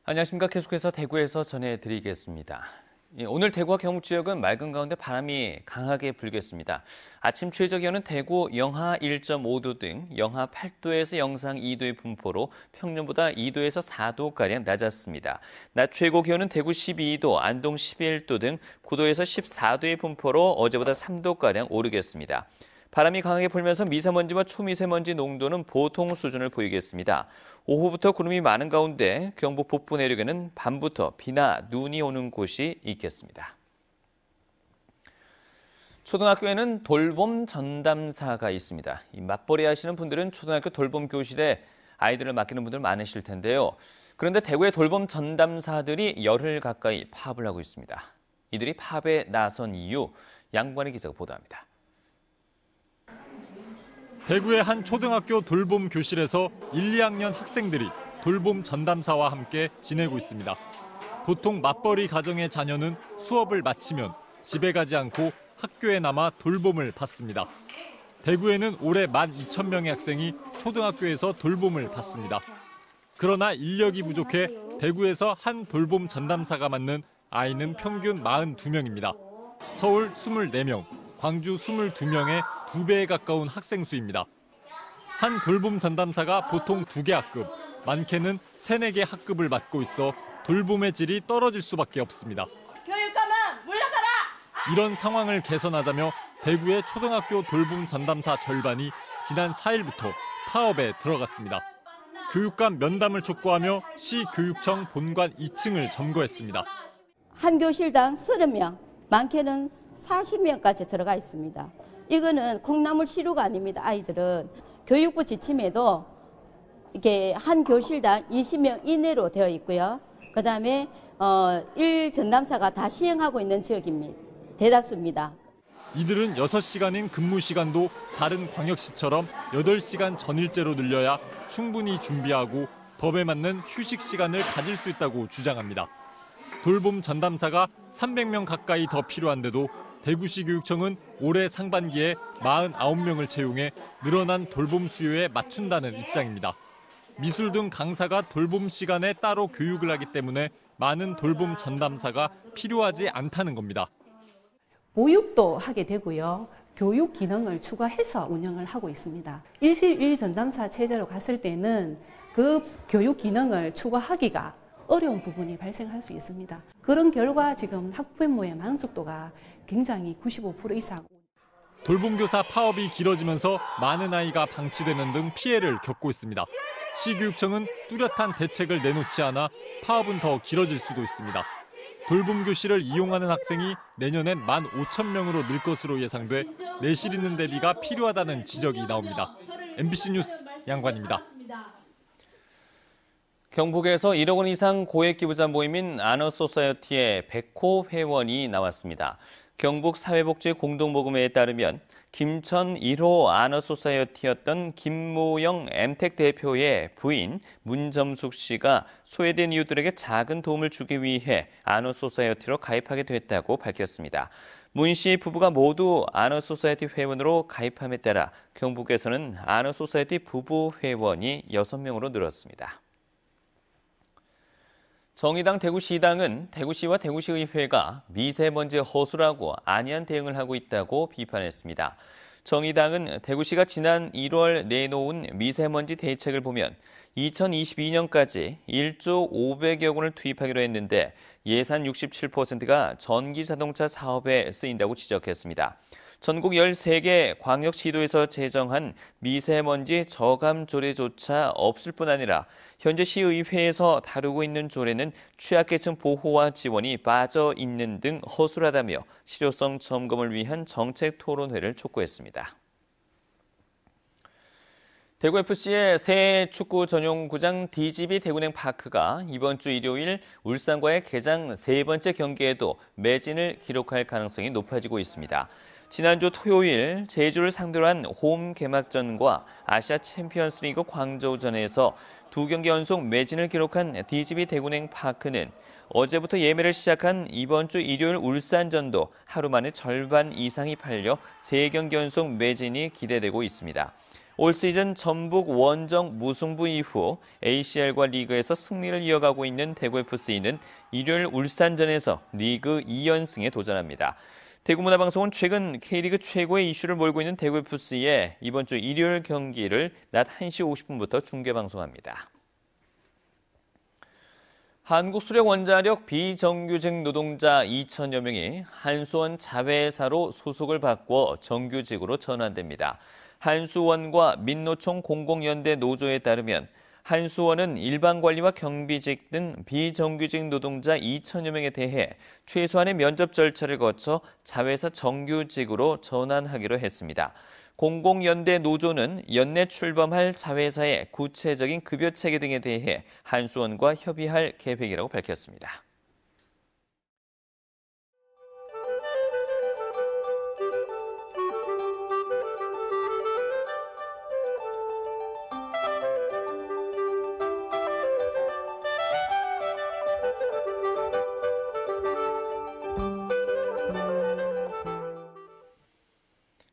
안녕하십니까. 계속해서 대구에서 전해드리겠습니다. 오늘 대구와 경북 지역은 맑은 가운데 바람이 강하게 불겠습니다. 아침 최저 기온은 대구 영하 1.5도 등 영하 8도에서 영상 2도의 분포로 평년보다 2도에서 4도가량 낮았습니다. 낮 최고 기온은 대구 12도, 안동 11도 등 9도에서 14도의 분포로 어제보다 3도가량 오르겠습니다. 바람이 강하게 불면서 미세먼지와 초미세먼지 농도는 보통 수준을 보이겠습니다. 오후부터 구름이 많은 가운데 경북 북부 내륙에는 밤부터 비나 눈이 오는 곳이 있겠습니다. 초등학교에는 돌봄 전담사가 있습니다. 맞벌이 하시는 분들은 초등학교 돌봄 교실에 아이들을 맡기는 분들 많으실 텐데요. 그런데 대구의 돌봄 전담사들이 열흘 가까이 파업을 하고 있습니다. 이들이 파업에 나선 이유, 양관희 기자가 보도합니다. 대구의 한 초등학교 돌봄 교실에서 1, 2학년 학생들이 돌봄 전담사와 함께 지내고 있습니다. 보통 맞벌이 가정의 자녀는 수업을 마치면 집에 가지 않고 학교에 남아 돌봄을 받습니다. 대구에는 올해 12,000명의 학생이 초등학교에서 돌봄을 받습니다. 그러나 인력이 부족해 대구에서 한 돌봄 전담사가 맡는 아이는 평균 42명입니다. 서울 24명, 광주 22명의 2배에 가까운 학생 수입니다. 한 돌봄 전담사가 보통 2개 학급, 많게는 3, 4개 학급을 맡고 있어 돌봄의 질이 떨어질 수밖에 없습니다. 교육감은 물러가라! 이런 상황을 개선하자며 대구의 초등학교 돌봄 전담사 절반이 지난 4일부터 파업에 들어갔습니다. 교육감 면담을 촉구하며 시교육청 본관 2층을 점거했습니다. 한 교실당 30명, 많게는 40명까지 들어가 있습니다. 이거는 콩나물 시루가 아닙니다. 아이들은 교육부 지침에도 이렇게 한 교실당 20명 이내로 되어 있고요. 그다음에 1전담사가 다 시행하고 있는 지역입니다. 대다수입니다. 이들은 6시간인 근무 시간도 다른 광역시처럼 8시간 전일제로 늘려야 충분히 준비하고 법에 맞는 휴식 시간을 가질 수 있다고 주장합니다. 돌봄 전담사가 300명 가까이 더 필요한데도 대구시 교육청은 올해 상반기에 49명을 채용해 늘어난 돌봄 수요에 맞춘다는 입장입니다. 미술 등 강사가 돌봄 시간에 따로 교육을 하기 때문에 많은 돌봄 전담사가 필요하지 않다는 겁니다. 보육도 하게 되고요. 교육 기능을 추가해서 운영을 하고 있습니다. 일실 1전담사 체제로 갔을 때는 그 교육 기능을 추가하기가 어려운 부분이 발생할 수 있습니다. 그런 결과 지금 학부모의 만족도가 굉장히 95% 이상. 돌봄교사 파업이 길어지면서 많은 아이가 방치되는 등 피해를 겪고 있습니다. 시교육청은 뚜렷한 대책을 내놓지 않아 파업은 더 길어질 수도 있습니다. 돌봄교실을 이용하는 학생이 내년엔 15,000명으로 늘 것으로 예상돼 내실 있는 대비가 필요하다는 지적이 나옵니다. MBC 뉴스 양관입니다. 경북에서 1억 원 이상 고액 기부자 모임인 아너소사이어티의 백호 회원이 나왔습니다. 경북 사회복지 공동모금회에 따르면 김천 1호 아너소사이어티였던 김무영 엠텍 대표의 부인 문점숙 씨가 소외된 이웃들에게 작은 도움을 주기 위해 아너소사이어티로 가입하게 됐다고 밝혔습니다. 문 씨 부부가 모두 아너소사이어티 회원으로 가입함에 따라 경북에서는 아너소사이어티 부부 회원이 6명으로 늘었습니다. 정의당 대구시당은 대구시와 대구시의회가 미세먼지 허술하고 안이한 대응을 하고 있다고 비판했습니다. 정의당은 대구시가 지난 1월 내놓은 미세먼지 대책을 보면 2022년까지 1조 500여 원을 투입하기로 했는데 예산 67%가 전기자동차 사업에 쓰인다고 지적했습니다. 전국 13개 광역시도에서 제정한 미세먼지 저감 조례조차 없을 뿐 아니라 현재 시의회에서 다루고 있는 조례는 취약계층 보호와 지원이 빠져 있는 등 허술하다며 실효성 점검을 위한 정책 토론회를 촉구했습니다. 대구FC의 새 축구 전용구장 DGB 대구은행 파크가 이번 주 일요일 울산과의 개장 3번째 경기에도 매진을 기록할 가능성이 높아지고 있습니다. 지난주 토요일 제주를 상대로 한 홈 개막전과 아시아 챔피언스리그 광저우전에서 2경기 연속 매진을 기록한 DGB 대구은행 파크는 어제부터 예매를 시작한 이번 주 일요일 울산전도 하루 만에 절반 이상이 팔려 3경기 연속 매진이 기대되고 있습니다. 올 시즌 전북 원정 무승부 이후 ACL과 리그에서 승리를 이어가고 있는 대구FC는 일요일 울산전에서 리그 2연승에 도전합니다. 대구문화방송은 최근 K리그 최고의 이슈를 몰고 있는 대구FC의 이번 주 일요일 경기를 낮 1시 50분부터 중계방송합니다. 한국수력원자력 비정규직 노동자 2천여 명이 한수원 자회사로 소속을 바꿔 정규직으로 전환됩니다. 한수원과 민노총 공공연대 노조에 따르면 한수원은 일반관리와 경비직 등 비정규직 노동자 2천여 명에 대해 최소한의 면접 절차를 거쳐 자회사 정규직으로 전환하기로 했습니다. 공공연대 노조는 연내 출범할 자회사의 구체적인 급여 체계 등에 대해 한수원과 협의할 계획이라고 밝혔습니다.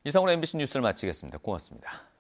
이상으로 MBC 뉴스를 마치겠습니다. 고맙습니다.